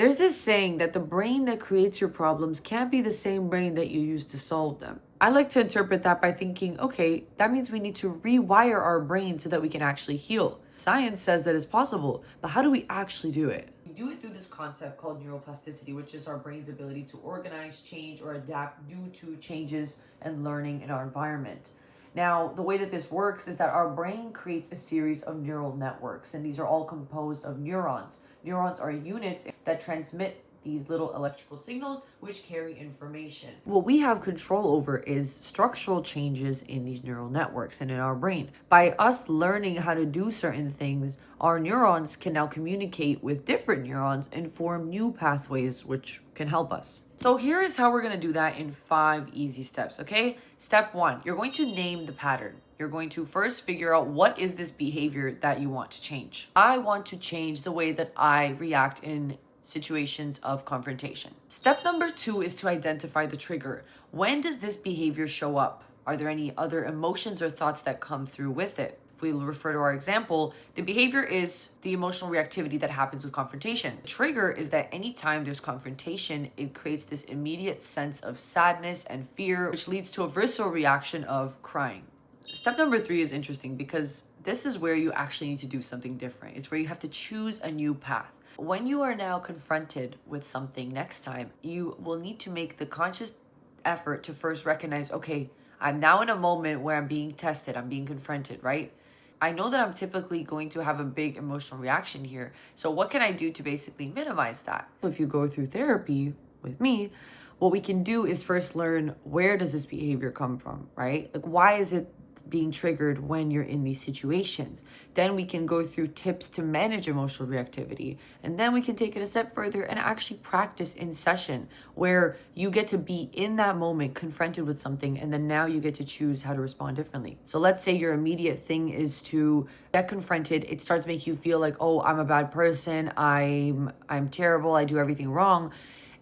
There's this saying that the brain that creates your problems can't be the same brain that you use to solve them. I like to interpret that by thinking, okay, that means we need to rewire our brain so that we can actually heal. Science says that it's possible, but how do we actually do it? We do it through this concept called neuroplasticity, which is our brain's ability to organize, change, or adapt due to changes and learning in our environment. Now, the way that this works is that our brain creates a series of neural networks, and these are all composed of neurons. Neurons are units that transmit these little electrical signals which carry information. What we have control over is structural changes in these neural networks and in our brain. By us learning how to do certain things, our neurons can now communicate with different neurons and form new pathways which can help us. So here is how we're going to do that in 5 easy steps, okay? Step 1, you're going to name the pattern. You're going to first figure out what is this behavior that you want to change. I want to change the way that I react in situations of confrontation. Step number 2 is to identify the trigger. When does this behavior show up? Are there any other emotions or thoughts that come through with it? If we refer to our example, the behavior is the emotional reactivity that happens with confrontation. The trigger is that anytime there's confrontation, it creates this immediate sense of sadness and fear, which leads to a visceral reaction of crying. Step number 3 is interesting because this is where you actually need to do something different. It's where you have to choose a new path. When you are now confronted with something next time, you will need to make the conscious effort to first recognize, okay, I'm now in a moment where I'm being tested, I'm being confronted, right? I know that I'm typically going to have a big emotional reaction here. So what can I do to basically minimize that? If you go through therapy with me, what we can do is first learn, where does this behavior come from, right? Like, why is it being triggered when you're in these situations? Then we can go through tips to manage emotional reactivity, and then we can take it a step further and actually practice in session, where you get to be in that moment confronted with something, and then now you get to choose how to respond differently. So let's say your immediate thing is to get confronted. It starts to make you feel like, oh, I'm a bad person, I'm terrible, I do everything wrong.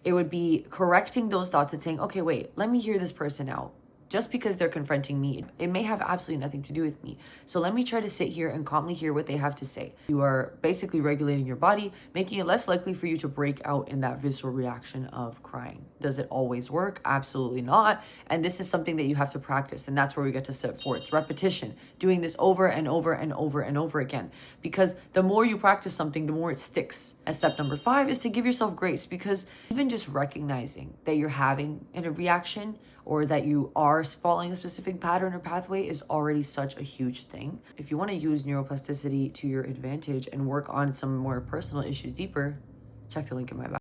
It would be correcting those thoughts and saying, okay, wait, let me hear this person out. Just because they're confronting me, it may have absolutely nothing to do with me. So let me try to sit here and calmly hear what they have to say. You are basically regulating your body, making it less likely for you to break out in that visceral reaction of crying. Does it always work? Absolutely not. And this is something that you have to practice. And that's where we get to step 4. It's repetition, doing this over and over and over and over again. Because the more you practice something, the more it sticks. And step number 5 is to give yourself grace, because even just recognizing that you're having a reaction or that you are following a specific pattern or pathway is already such a huge thing. If you want to use neuroplasticity to your advantage and work on some more personal issues deeper, check the link in my bio.